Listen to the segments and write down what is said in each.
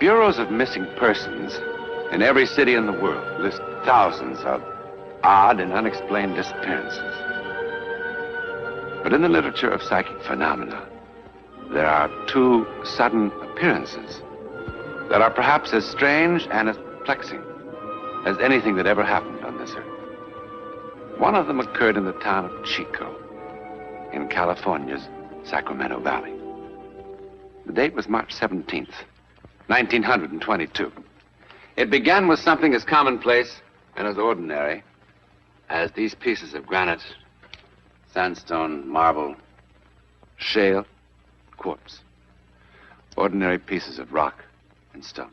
bureaus of missing persons in every city in the world list thousands of odd and unexplained disappearances. But in the literature of psychic phenomena, there are two sudden appearances that are perhaps as strange and as perplexing as anything that ever happened on this earth. One of them occurred in the town of Chico, in California's Sacramento Valley. The date was March 17th, 1922. It began with something as commonplace and as ordinary as these pieces of granite, sandstone, marble, shale, quartz. Ordinary pieces of rock and stone.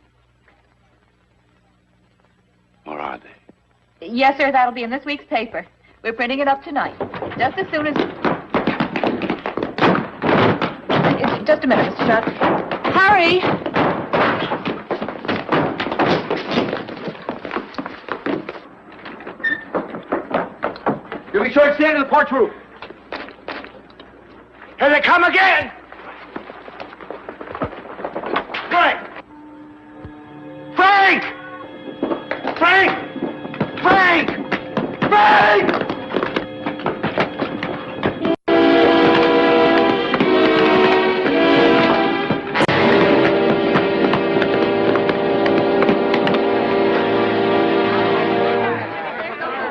Or are they? Yes, sir, that'll be in this week's paper. We're printing it up tonight. Just as soon as... Just a minute, Mr. Sharp. Harry! You'll be sure to stand in the porch roof. Here they come again! Frank! Frank! Frank! Frank! Frank!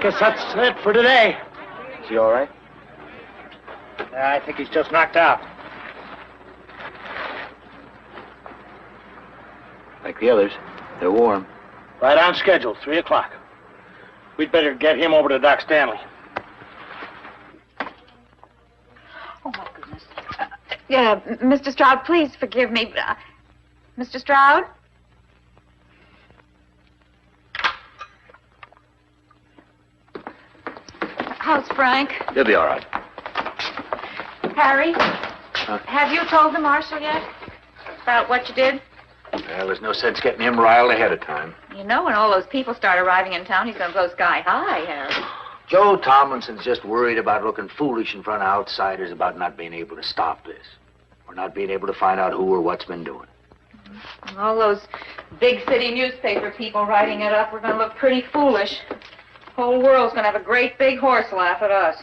Guess that's it for today. Is he all right? I think he's just knocked out. Like the others. They're warm. Right on schedule, 3 o'clock. We'd better get him over to Doc Stanley. Oh, my goodness. Mr. Stroud, please forgive me. Mr. Stroud? How's Frank? He'll be all right. Harry? Have you told the marshal yet about what you did? Well, there's no sense getting him riled ahead of time. You know, when all those people start arriving in town, he's going to go sky high, Harry. Joe Tomlinson's just worried about looking foolish in front of outsiders about not being able to stop this. Or not being able to find out who or what's been doing. And all those big city newspaper people writing it up, we're going to look pretty foolish. The whole world's going to have a great big horse laugh at us.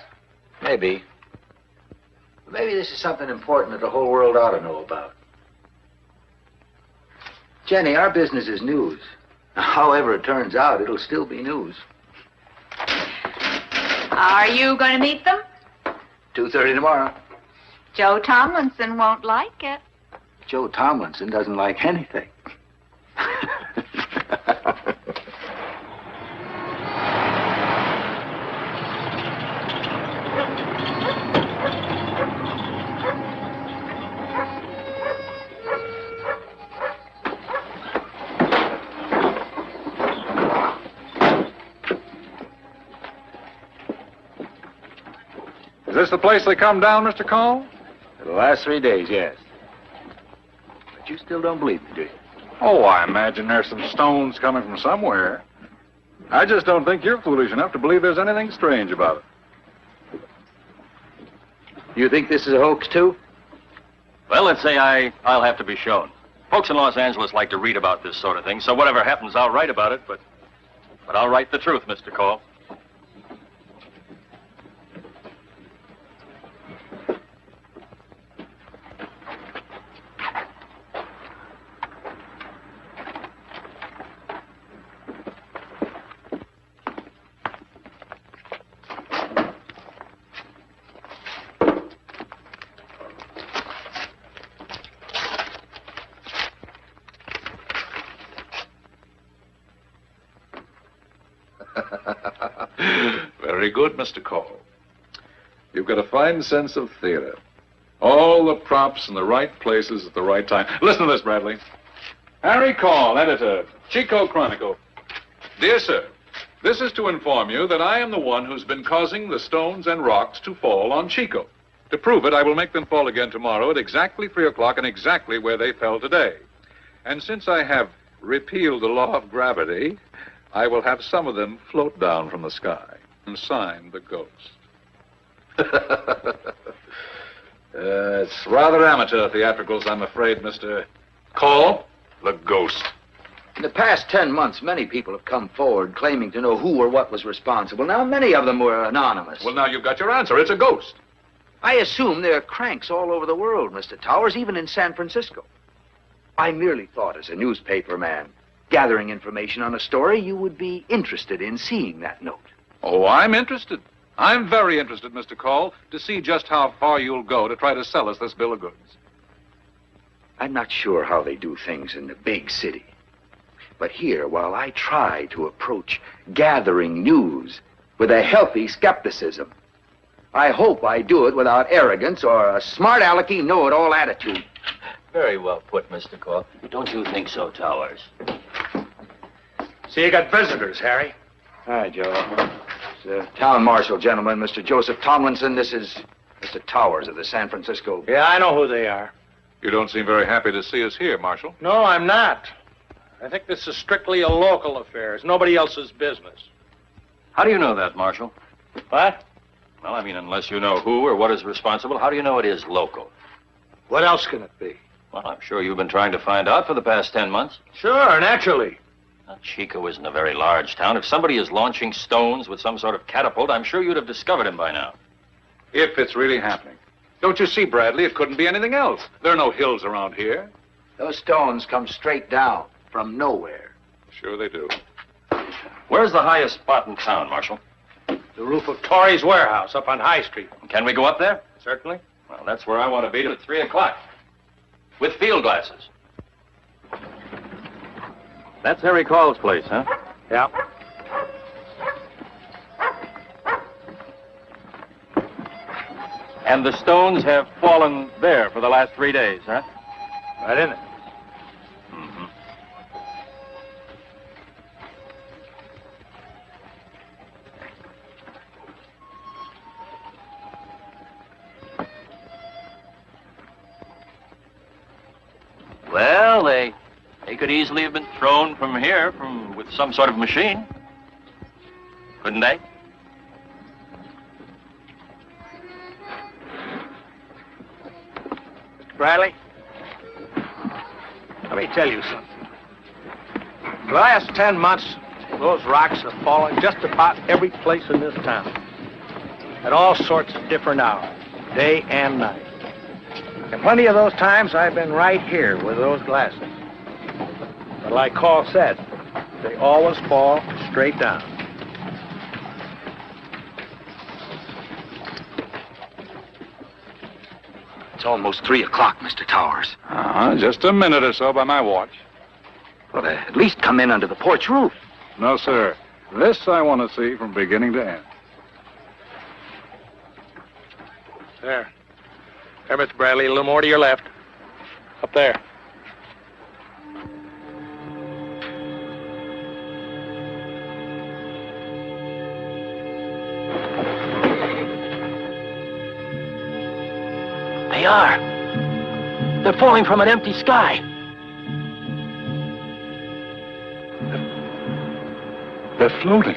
Maybe. Maybe this is something important that the whole world ought to know about. Jenny, our business is news. However it turns out, it'll still be news. Are you going to meet them? 2:30 tomorrow. Joe Tomlinson won't like it. Joe Tomlinson doesn't like anything. Is this the place they come down, Mr. Cole? For the last 3 days, yes. But you still don't believe me, do you? Oh, I imagine there's some stones coming from somewhere. I just don't think you're foolish enough to believe there's anything strange about it. You think this is a hoax, too? Well, let's say I'll have to be shown. Folks in Los Angeles like to read about this sort of thing, so whatever happens, I'll write about it, but I'll write the truth, Mr. Cole. Very good, Mr. Cole. You've got a fine sense of theater. All the props in the right places at the right time. Listen to this, Bradley. Harry Cole, editor, Chico Chronicle. Dear sir, this is to inform you that I am the one who's been causing the stones and rocks to fall on Chico. To prove it, I will make them fall again tomorrow at exactly 3 o'clock and exactly where they fell today. And since I have repealed the law of gravity, I will have some of them float down from the sky and sign the ghost. It's rather amateur theatricals, I'm afraid, Mr. Cole. The ghost. In the past 10 months, many people have come forward claiming to know who or what was responsible. Now, many of them were anonymous. Well, now you've got your answer. It's a ghost. I assume there are cranks all over the world, Mr. Towers, even in San Francisco. I merely thought, as a newspaper man, gathering information on a story, you would be interested in seeing that note. Oh, I'm interested. I'm very interested, Mr. Call, to see just how far you'll go to try to sell us this bill of goods. I'm not sure how they do things in the big city. But here, while I try to approach gathering news with a healthy skepticism, I hope I do it without arrogance or a smart alecky know-it-all attitude. Very well put, Mr. Call. Don't you think so, Towers? See, you got visitors, Harry. Hi, Joe. It's the town marshal, gentlemen, Mr. Joseph Tomlinson. This is Mr. Towers of the San Francisco... Yeah, I know who they are. You don't seem very happy to see us here, Marshal. No, I'm not. I think this is strictly a local affair. It's nobody else's business. How do you know that, Marshal? What? Well, I mean, unless you know who or what is responsible, how do you know it is local? What else can it be? Well, I'm sure you've been trying to find out for the past 10 months. Sure, naturally. Now, Chico isn't a very large town. If somebody is launching stones with some sort of catapult, I'm sure you'd have discovered him by now. If it's really happening. Don't you see, Bradley? It couldn't be anything else. There are no hills around here. Those stones come straight down from nowhere. Sure they do. Where's the highest spot in town, Marshal? The roof of Torrey's warehouse up on High Street. Can we go up there? Certainly. Well, that's where I want to be at 3 o'clock. With field glasses. That's Harry Call's place, huh? Yeah. And the stones have fallen there for the last 3 days, huh? Right in it. Mm-hmm. Well, they could easily have been thrown from here with some sort of machine. Couldn't they? Bradley, let me tell you something. For the last 10 months, those rocks have fallen just about every place in this town. At all sorts of different hours, day and night. And plenty of those times I've been right here with those glasses. But like Call said, they always fall straight down. It's almost 3 o'clock, Mr. Towers. Just a minute or so by my watch. Well, at least come in under the porch roof. No, sir. This I want to see from beginning to end. There. There, Mr. Bradley, a little more to your left. Up there. They are. They're falling from an empty sky. They're floating.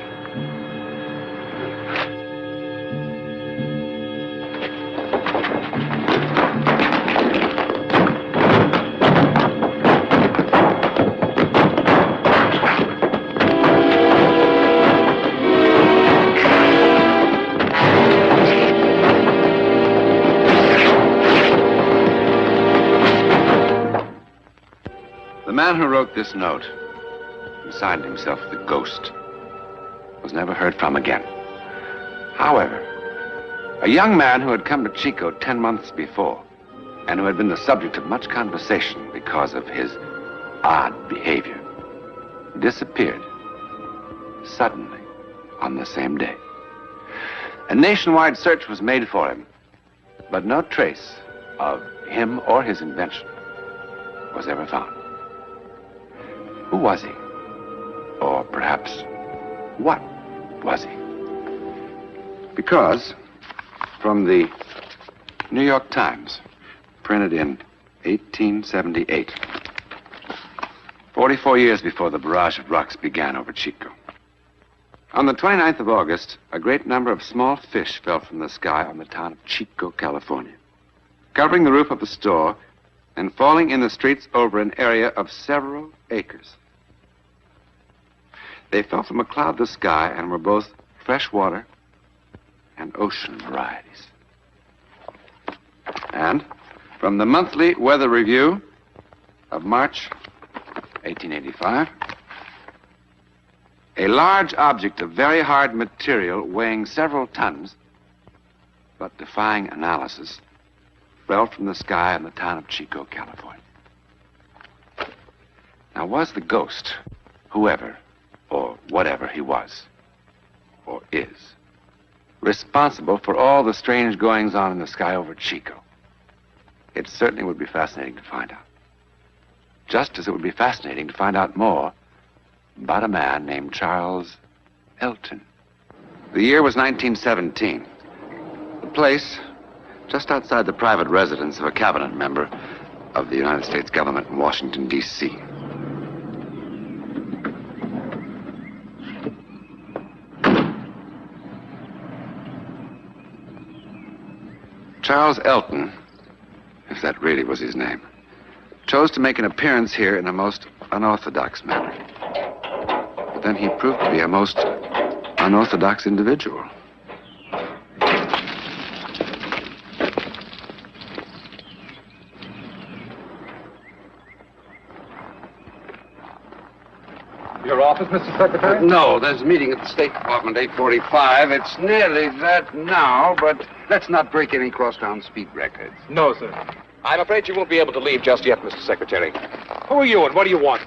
The man who wrote this note and signed himself the Ghost was never heard from again. However, a young man who had come to Chico 10 months before and who had been the subject of much conversation because of his odd behavior disappeared suddenly on the same day. A nationwide search was made for him, but no trace of him or his invention was ever found. Who was he? Or perhaps, what was he? Because from the New York Times, printed in 1878, 44 years before the barrage of rocks began over Chico. On the 29th of August, a great number of small fish fell from the sky on the town of Chico, California. Covering the roof of the store and falling in the streets over an area of several acres. They fell from a cloudless sky and were both freshwater and ocean varieties. And from the Monthly Weather Review of March 1885, a large object of very hard material weighing several tons, but defying analysis, fell from the sky in the town of Chico, California. Now, was the ghost, whoever or whatever he was, or is, responsible for all the strange goings-on in the sky over Chico? It certainly would be fascinating to find out. Just as it would be fascinating to find out more about a man named Charles Elton. The year was 1917. The place, just outside the private residence of a cabinet member of the United States government in Washington, D.C. Charles Elton, if that really was his name, chose to make an appearance here in a most unorthodox manner. But then he proved to be a most unorthodox individual. Your office, Mr. Secretary? No, there's a meeting at the State Department, 8:45. It's nearly that now, but let's not break any crosstown speed records. No, sir. I'm afraid you won't be able to leave just yet, Mr. Secretary. Who are you and what do you want?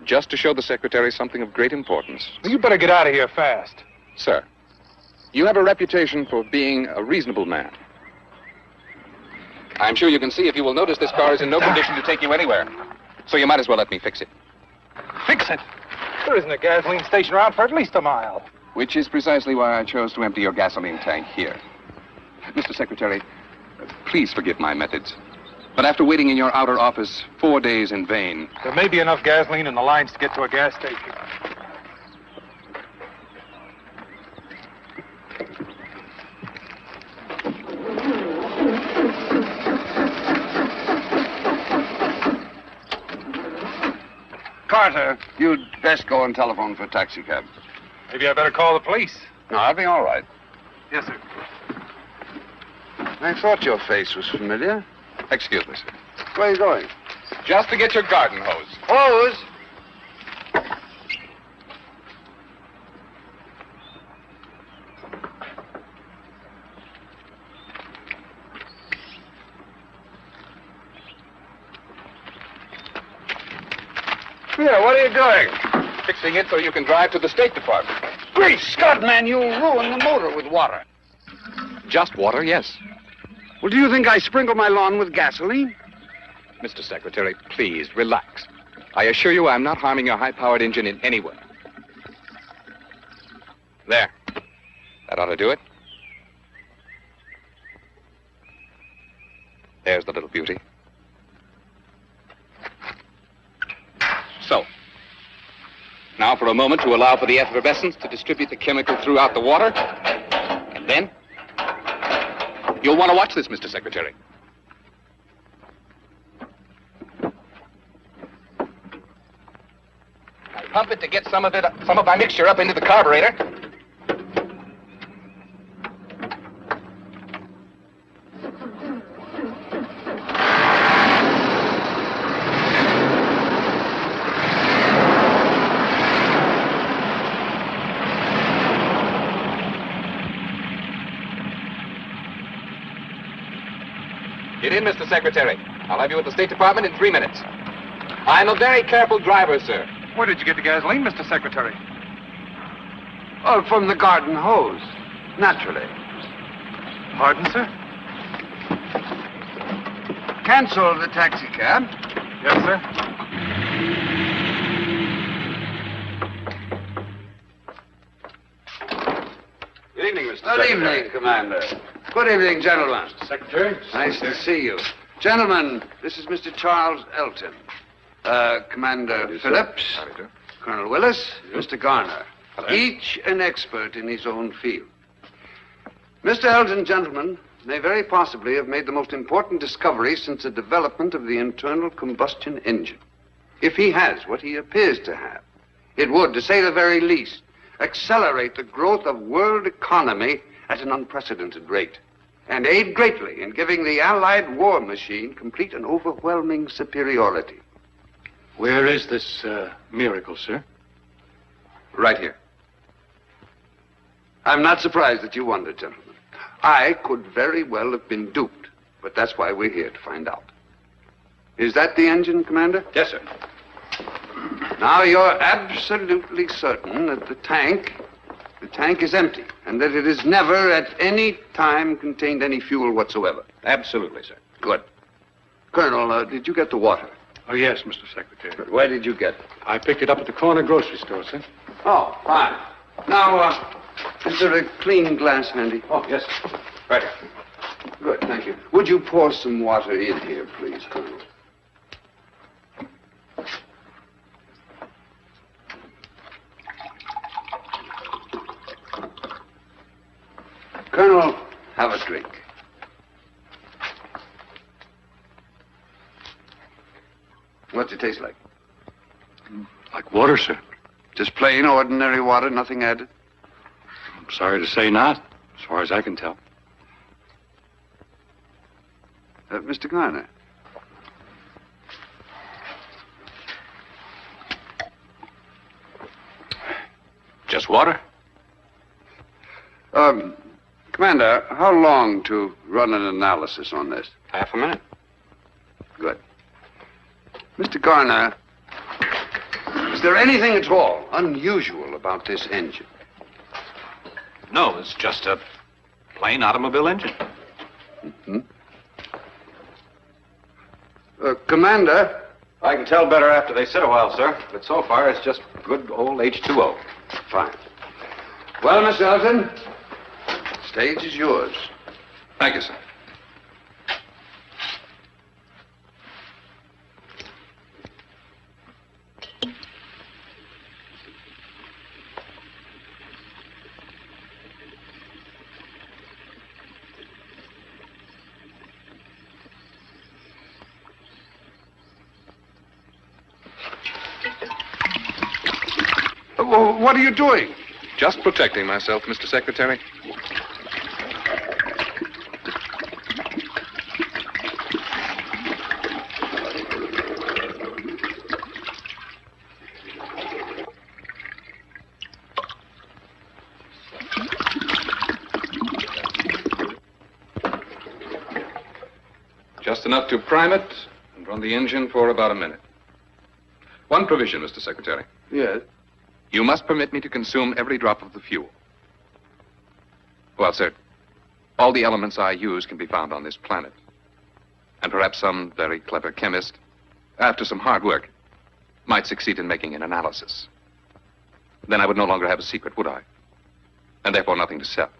Just to show the Secretary something of great importance. Well, you better get out of here fast. Sir, you have a reputation for being a reasonable man. I'm sure you can see if you will notice this car is in no condition to take you anywhere. So you might as well let me fix it. Fix it? There isn't a gasoline station around for at least a mile. Which is precisely why I chose to empty your gasoline tank here. Mr. Secretary, please forgive my methods. But after waiting in your outer office 4 days in vain... There may be enough gasoline in the lines to get to a gas station. Carter, you'd best go and telephone for a taxicab. Maybe I better call the police. No, I'll be all right. Yes, sir. I thought your face was familiar. Excuse me, sir. Where are you going? Just to get your garden hose. Hose? Here, what are you doing? Fixing it so you can drive to the State Department. Great Scott, man, you'll ruin the motor with water. Just water, yes. Well, do you think I sprinkle my lawn with gasoline? Mr. Secretary, please, relax. I assure you I'm not harming your high-powered engine in any way. There. That ought to do it. There's the little beauty. So, now for a moment to allow for the effervescence to distribute the chemical throughout the water. And then, you'll want to watch this, Mr. Secretary. I pump it to get some of my mixture up into the carburetor. Get in, Mr. Secretary. I'll have you at the State Department in 3 minutes. I'm a very careful driver, sir. Where did you get the gasoline, Mr. Secretary? Oh, from the garden hose. Naturally. Pardon, sir? Cancel the taxi cab. Yes, sir. Good evening, Mr. Secretary. Good evening, Commander. Good evening, gentlemen. Secretary. Nice to see you. Gentlemen, this is Mr. Charles Elton. Commander Phillips, Colonel Willis, Mr. Garner. Each an expert in his own field. Mr. Elton, gentlemen, may very possibly have made the most important discovery since the development of the internal combustion engine. If he has what he appears to have, it would, to say the very least, accelerate the growth of world economy at an unprecedented rate, and aid greatly in giving the Allied war machine complete and overwhelming superiority. Where is this miracle, sir? Right here. I'm not surprised that you wondered, gentlemen. I could very well have been duped, but that's why we're here, to find out. Is that the engine, Commander? Yes, sir. Now, you're absolutely certain that the tank is empty, and that it has never at any time contained any fuel whatsoever. Absolutely, sir. Good. Colonel, did you get the water? Oh, yes, Mr. Secretary. But where did you get it? I picked it up at the corner grocery store, sir. Oh, fine. Now, is there a clean glass handy? Oh, yes. Right here. Good, thank you. Would you pour some water in here, please, Colonel? Colonel, have a drink. What's it taste like? Like water, sir. Just plain, ordinary water, nothing added? I'm sorry to say not, as far as I can tell. Mr. Garner. Just water? Commander, how long to run an analysis on this? Half a minute. Good. Mr. Garner, is there anything at all unusual about this engine? No, it's just a plain automobile engine. Mm-hmm. Commander? I can tell better after they sit a while, sir. But so far, it's just good old H2O. Fine. Well, Miss Elton, stage is yours. Thank you, sir. What are you doing? Just protecting myself, Mr. Secretary. Just enough to prime it and run the engine for about a minute. One provision, Mr. Secretary. Yes? You must permit me to consume every drop of the fuel. Well, sir, all the elements I use can be found on this planet. And perhaps some very clever chemist, after some hard work, might succeed in making an analysis. Then I would no longer have a secret, would I? And therefore nothing to sell.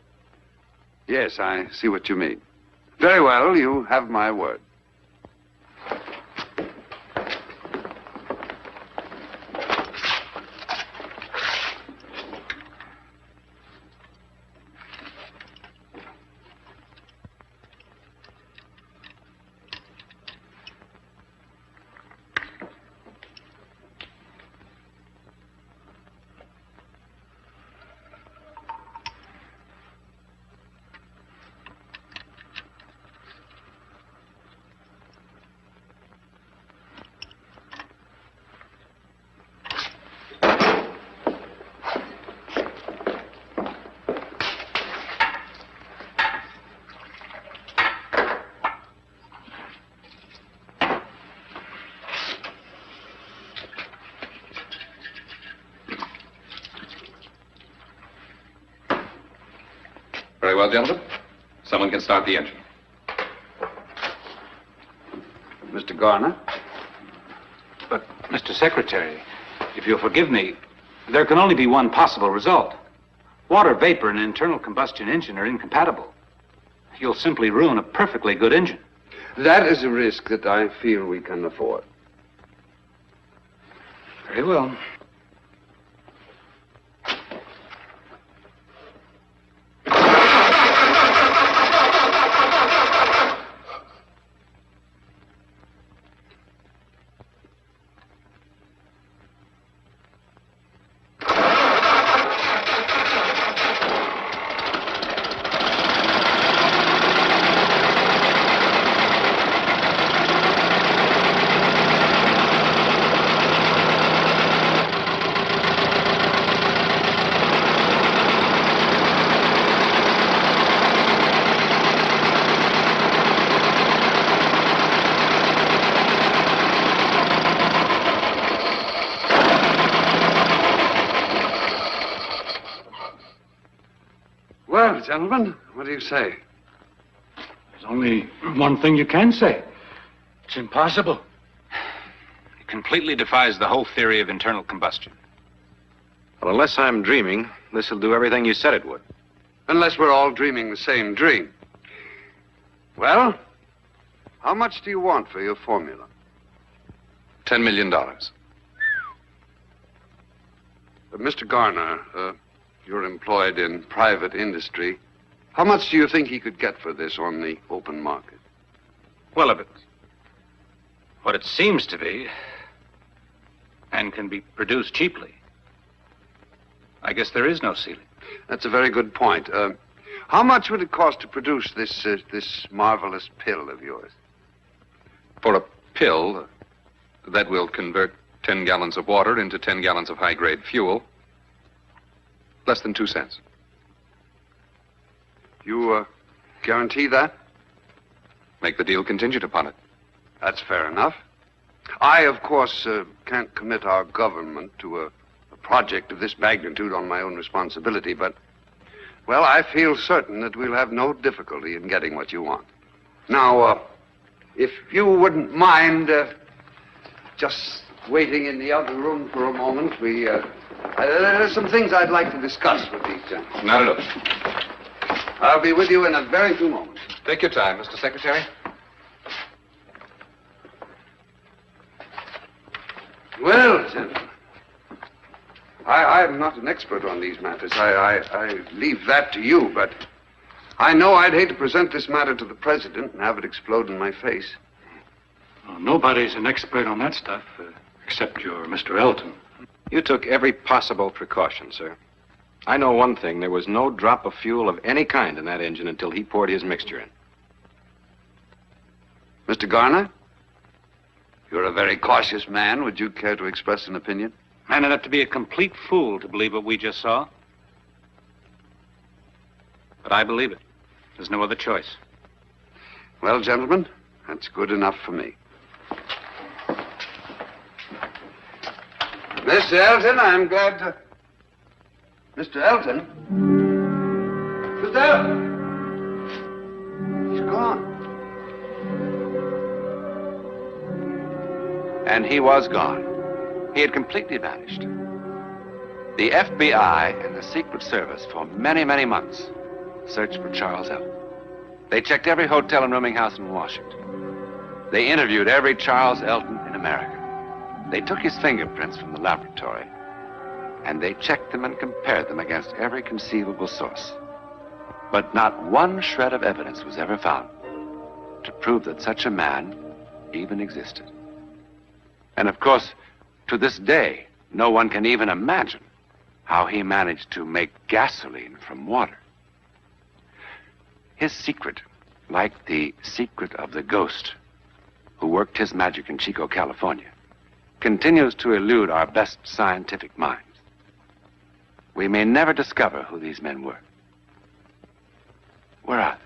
Yes, I see what you mean. Very well, you have my word. Very well, gentlemen. Someone can start the engine. Mr. Garner? But, Mr. Secretary, if you'll forgive me, there can only be one possible result. Water vapor and an internal combustion engine are incompatible. You'll simply ruin a perfectly good engine. That is a risk that I feel we can afford. Very well. gentlemen, what do you say? There's only one thing you can say. It's impossible. It completely defies the whole theory of internal combustion. Well, unless I'm dreaming, this will do everything you said it would. Unless we're all dreaming the same dream. Well, how much do you want for your formula? $10 million. Mr. Garner, you're employed in private industry. How much do you think he could get for this on the open market? Well, if it's what it seems to be, and can be produced cheaply, I guess there is no ceiling. That's a very good point. How much would it cost to produce this marvelous pill of yours? For a pill that will convert 10 gallons of water into 10 gallons of high-grade fuel, less than 2 cents. You guarantee that? Make the deal contingent upon it. That's fair enough. I, of course, can't commit our government to a project of this magnitude on my own responsibility, but, well, I feel certain that we'll have no difficulty in getting what you want. Now, if you wouldn't mind just waiting in the other room for a moment, there's some things I'd like to discuss with these gentlemen. Not at all. I'll be with you in a very few moments. Take your time, Mr. Secretary. Well, gentlemen, I'm not an expert on these matters. I leave that to you, but I know I'd hate to present this matter to the president and have it explode in my face. Well, nobody's an expert on that stuff, except your Mr. Elton. You took every possible precaution, sir. I know one thing. There was no drop of fuel of any kind in that engine until he poured his mixture in. Mr. Garner, you're a very cautious man. Would you care to express an opinion? Man enough to be a complete fool to believe what we just saw. But I believe it. There's no other choice. Well, gentlemen, that's good enough for me. Mr. Elton, I'm glad to... Mr. Elton? Mr. Elton! He's gone. And he was gone. He had completely vanished. The FBI and the Secret Service for many, many months searched for Charles Elton. They checked every hotel and rooming house in Washington. They interviewed every Charles Elton in America. They took his fingerprints from the laboratory, and they checked them and compared them against every conceivable source. But not one shred of evidence was ever found to prove that such a man even existed. And of course, to this day, no one can even imagine how he managed to make gasoline from water. His secret, like the secret of the ghost who worked his magic in Chico, California, continues to elude our best scientific minds. We may never discover who these men were. Where are they?